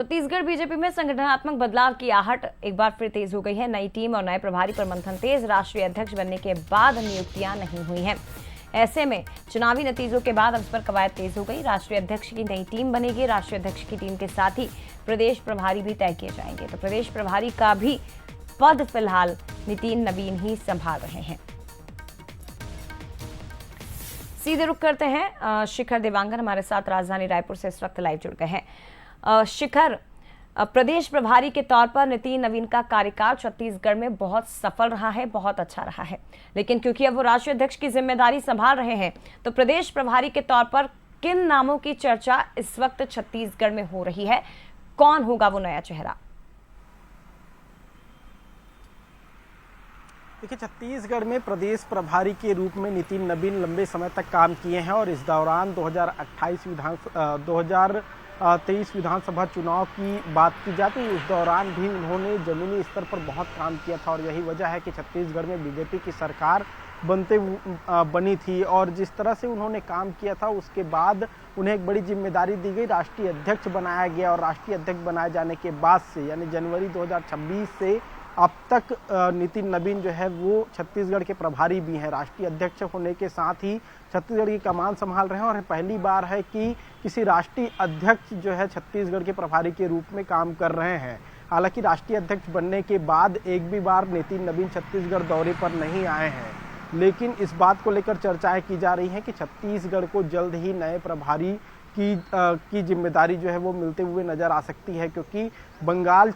Chhattisgarh BJP में संगठनात्मक बदलाव की आहट एक बार फिर तेज हो गई है। नई टीम और नए प्रभारी पर मंथन तेज। राष्ट्रीय अध्यक्ष बनने के बाद नियुक्तियां नहीं हुई हैं। ऐसे में चुनावी नतीजों के बाद अब इस पर कवायद तेज हो गई। राष्ट्रीय अध्यक्ष की नई टीम बनेगी। राष्ट्रीय अध्यक्ष की टीम के साथ ही प्रदेश प्रभारी भी तय किए जाएंगे। तो प्रदेश प्रभारी का भी पद फिलहाल नितिन नवीन ही संभाल रहे हैं। सीधे रुख करते हैं, शिखर देवांगन हमारे साथ राजधानी रायपुर से इस वक्त लाइव जुड़ गए हैं। शिखर, प्रदेश प्रभारी के तौर पर नितिन नवीन का कार्यकाल छत्तीसगढ़ में बहुत सफल रहा है, बहुत अच्छा रहा है, लेकिन क्योंकि अब वो राष्ट्रीय अध्यक्ष की जिम्मेदारी संभाल रहे हैं, तो प्रदेश प्रभारी के तौर पर किन नामों की चर्चा इस वक्त छत्तीसगढ़ में हो रही है? कौन होगा वो नया चेहरा? देखिए, छत्तीसगढ़ में प्रदेश प्रभारी के रूप में नितिन नवीन लंबे समय तक काम किए हैं और इस दौरान 2023 विधानसभा चुनाव की बात की जाए तो उस दौरान भी उन्होंने जमीनी स्तर पर बहुत काम किया था और यही वजह है कि छत्तीसगढ़ में बीजेपी की सरकार बनी थी। और जिस तरह से उन्होंने काम किया था उसके बाद उन्हें एक बड़ी जिम्मेदारी दी गई, राष्ट्रीय अध्यक्ष बनाया गया और राष्ट्रीय अध्यक्ष बनाए जाने के बाद से यानी जनवरी 2026 से अब तक नितिन नवीन जो है वो छत्तीसगढ़ के प्रभारी भी हैं। राष्ट्रीय अध्यक्ष होने के साथ ही छत्तीसगढ़ की कमान संभाल रहे हैं और पहली बार है कि किसी राष्ट्रीय अध्यक्ष जो है छत्तीसगढ़ के प्रभारी के रूप में काम कर रहे हैं। हालांकि राष्ट्रीय अध्यक्ष बनने के बाद एक भी बार नितिन नवीन छत्तीसगढ़ दौरे पर नहीं आए हैं, लेकिन इस बात को लेकर चर्चाएं की जा रही हैं कि छत्तीसगढ़ को जल्द ही नए प्रभारी की जिम्मेदारी जो है वो मिलते हुए नजर आ सकती है, क्योंकि बंगाल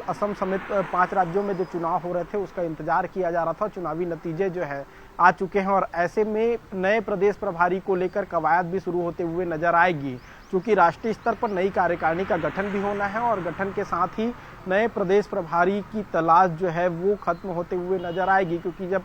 असम समेत 5 राज्यों में जो चुनाव हो रहे थे उसका इंतजार किया जा रहा था। चुनावी नतीजे जो है आ चुके हैं और ऐसे में नए प्रदेश प्रभारी को लेकर कवायद भी शुरू होते हुए नजर आएगी, क्योंकि राष्ट्रीय स्तर पर नई कार्यकारिणी का गठन भी होना है और गठन के साथ ही नए प्रदेश प्रभारी की तलाश जो है वो खत्म होते हुए नजर आएगी, क्योंकि जब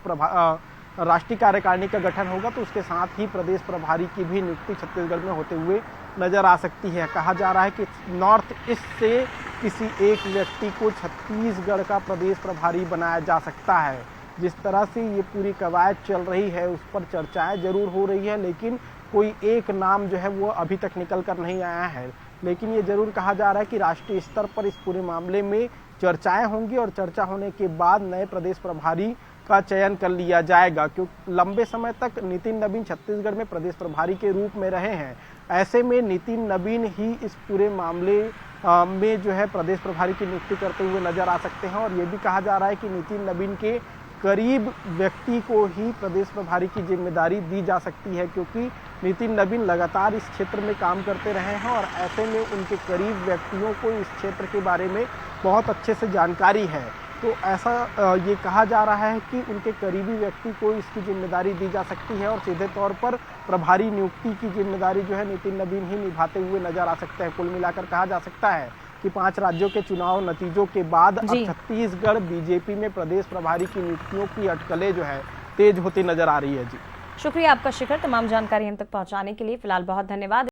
राष्ट्रीय कार्यकारिणी का गठन होगा तो उसके साथ ही प्रदेश प्रभारी की भी नियुक्ति छत्तीसगढ़ में होते हुए नजर आ सकती है। कहा जा रहा है कि नॉर्थ ईस्ट से किसी एक व्यक्ति को छत्तीसगढ़ का प्रदेश प्रभारी बनाया जा सकता है। जिस तरह से ये पूरी कवायद चल रही है उस पर चर्चाएं जरूर हो रही है, लेकिन कोई एक नाम जो है वो अभी तक निकल कर नहीं आया है। लेकिन ये जरूर कहा जा रहा है कि राष्ट्रीय स्तर पर इस पूरे मामले में चर्चाएं होंगी और चर्चा होने के बाद नए प्रदेश प्रभारी का चयन कर लिया जाएगा, क्योंकि लंबे समय तक नितिन नवीन छत्तीसगढ़ में प्रदेश प्रभारी के रूप में रहे हैं। ऐसे में नितिन नवीन ही इस पूरे मामले में जो है प्रदेश प्रभारी की नियुक्ति करते हुए नजर आ सकते हैं और ये भी कहा जा रहा है कि नितिन नवीन के करीब व्यक्ति को ही प्रदेश प्रभारी की जिम्मेदारी दी जा सकती है, क्योंकि नितिन नवीन लगातार इस क्षेत्र में काम करते रहे हैं और ऐसे में उनके करीब व्यक्तियों को इस क्षेत्र के बारे में बहुत अच्छे से जानकारी है। तो ऐसा ये कहा जा रहा है कि उनके करीबी व्यक्ति को इसकी जिम्मेदारी दी जा सकती है और सीधे तौर पर प्रभारी नियुक्ति की जिम्मेदारी जो है नितिन नवीन ही निभाते हुए नजर आ सकते हैं। कुल मिलाकर कहा जा सकता है कि 5 राज्यों के चुनाव नतीजों के बाद अब छत्तीसगढ़ बीजेपी में प्रदेश प्रभारी की नियुक्तियों की अटकलें जो है तेज होती नजर आ रही है। जी शुक्रिया आपका शिखर, तमाम जानकारी हम तक पहुंचाने के लिए। फिलहाल बहुत धन्यवाद।